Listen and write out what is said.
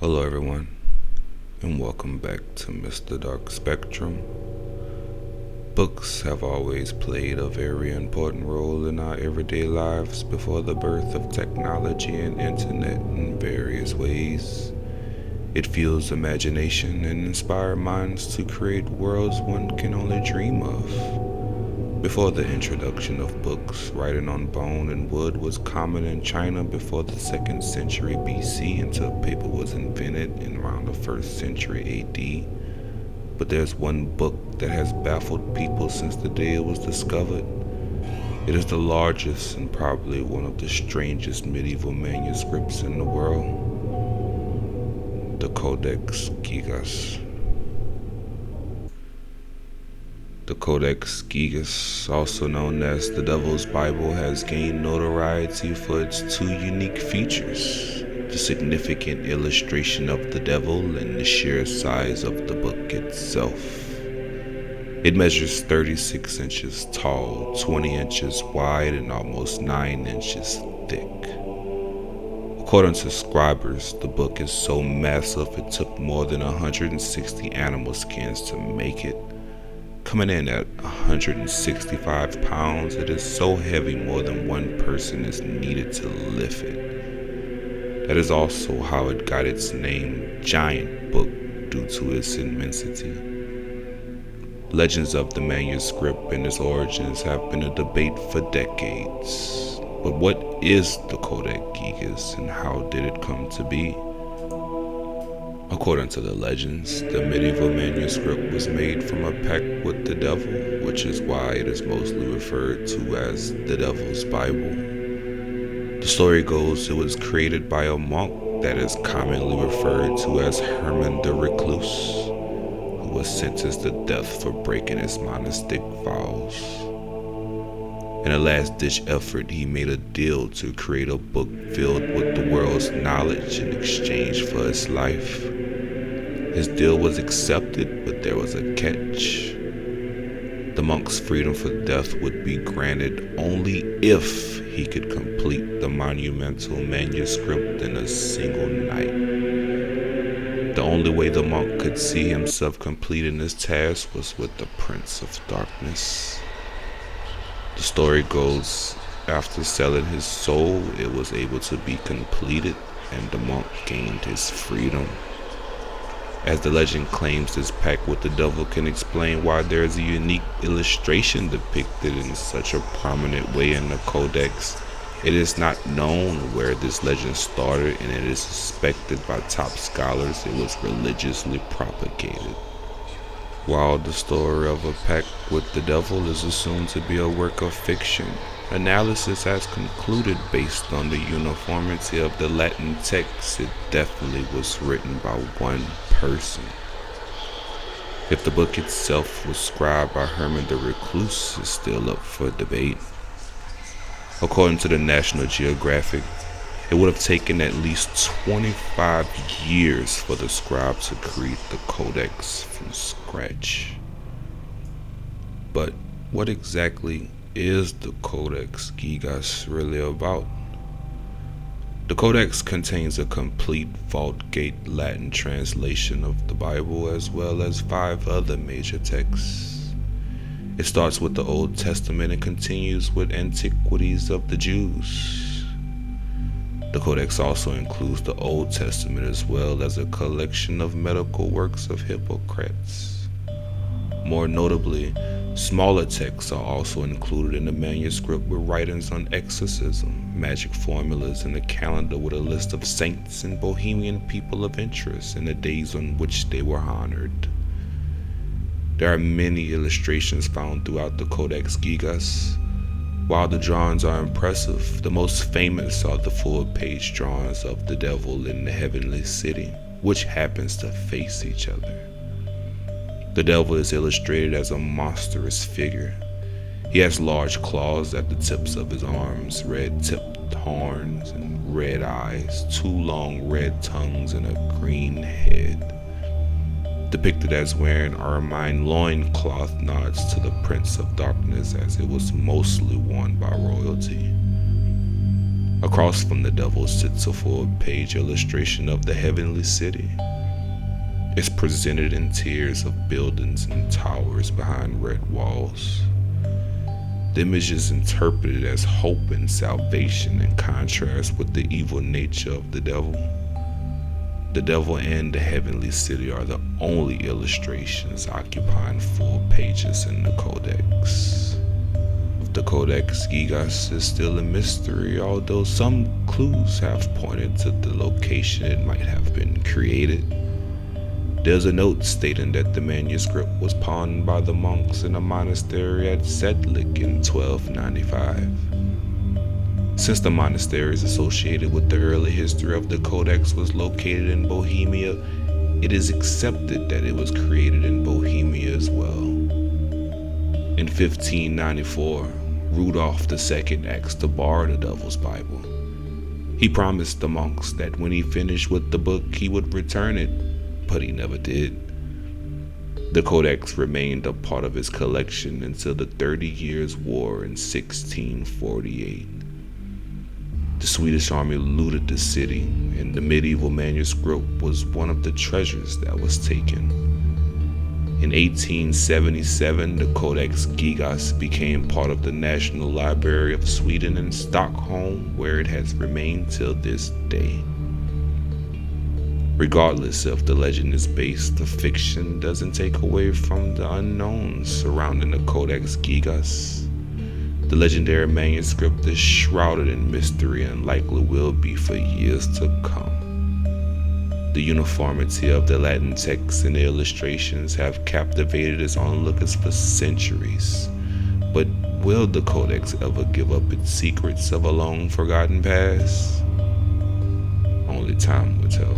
Hello, everyone, and welcome back to Mr. Dark Spectrum. Books have always played a very important role in our everyday lives before the birth of technology and internet in various ways. It fuels imagination and inspires minds to create worlds one can only dream of. Before the introduction of books, writing on bone and wood was common in China before the 2nd century BC until paper was invented in around the 1st century AD. But there's one book that has baffled people since the day it was discovered. It is the largest and probably one of the strangest medieval manuscripts in the world, the Codex Gigas. The Codex Gigas, also known as the Devil's Bible, has gained notoriety for its two unique features: the significant illustration of the devil and the sheer size of the book itself. It measures 36 inches tall, 20 inches wide, and almost 9 inches thick. According to scribers, the book is so massive it took more than 160 animal skins to make it. Coming in at 165 pounds, it is so heavy more than one person is needed to lift it. That is also how it got its name, Giant Book, due to its immensity. Legends of the manuscript and its origins have been a debate for decades. But what is the Codex Gigas and how did it come to be? According to the legends, the medieval manuscript was made from a pact with the devil, which is why it is mostly referred to as the Devil's Bible. The story goes it was created by a monk that is commonly referred to as Herman the Recluse, who was sentenced to death for breaking his monastic vows. In a last-ditch effort, he made a deal to create a book filled with the world's knowledge in exchange for his life. His deal was accepted, but there was a catch. The monk's freedom for death would be granted only if he could complete the monumental manuscript in a single night. The only way the monk could see himself completing his task was with the Prince of Darkness. The story goes, after selling his soul, it was able to be completed, and the monk gained his freedom. As the legend claims, this pact with the devil can explain why there is a unique illustration depicted in such a prominent way in the Codex. It is not known where this legend started, and it is suspected by top scholars it was religiously propagated. While the story of a pact with the devil is assumed to be a work of fiction, analysis has concluded based on the uniformity of the Latin text it definitely was written by one person. If the book itself was scribed by Herman the Recluse is still up for debate. According to the National Geographic, it would have taken at least 25 years for the scribe to create the codex from scratch. But what exactly is the Codex Gigas really about? The Codex contains a complete Vulgate Latin translation of the Bible as well as 5 other major texts. It starts with the Old Testament and continues with Antiquities of the Jews. The Codex also includes the Old Testament as well as a collection of medical works of Hippocrates. More notably, smaller texts are also included in the manuscript with writings on exorcism, magic formulas, and a calendar with a list of saints and bohemian people of interest and the days on which they were honored. There are many illustrations found throughout the Codex Gigas. While the drawings are impressive, the most famous are the full-page drawings of the devil in the heavenly city, which happens to face each other. The devil is illustrated as a monstrous figure. He has large claws at the tips of his arms, red-tipped horns and red eyes, 2 long red tongues, and a green head. Depicted as wearing ermine loincloth nods to the Prince of Darkness, as it was mostly worn by royalty. Across from the devil sits a full-page illustration of the heavenly city. It's presented in tiers of buildings and towers behind red walls. The image is interpreted as hope and salvation in contrast with the evil nature of the devil. The devil and the heavenly city are the only illustrations occupying full pages in the codex. The codex gigas is still a mystery, although some clues have pointed to the location it might have been created. There's a note stating that the manuscript was pawned by the monks in a monastery at Sedlik in 1295. Since the monastery is associated with the early history of the codex was located in Bohemia, it is accepted that it was created in Bohemia as well. In 1594, Rudolph II asked to borrow the Devil's Bible. He promised the monks that when he finished with the book, he would return it, but he never did. The codex remained a part of his collection until the 30 Years' War in 1648. The Swedish army looted the city, and the medieval manuscript was one of the treasures that was taken. In 1877, the Codex Gigas became part of the National Library of Sweden in Stockholm, where it has remained till this day. Regardless if the legend is based, the fiction doesn't take away from the unknowns surrounding the Codex Gigas. The legendary manuscript is shrouded in mystery and likely will be for years to come. The uniformity of the Latin text and the illustrations have captivated its onlookers for centuries. But will the Codex ever give up its secrets of a long-forgotten past? Only time will tell.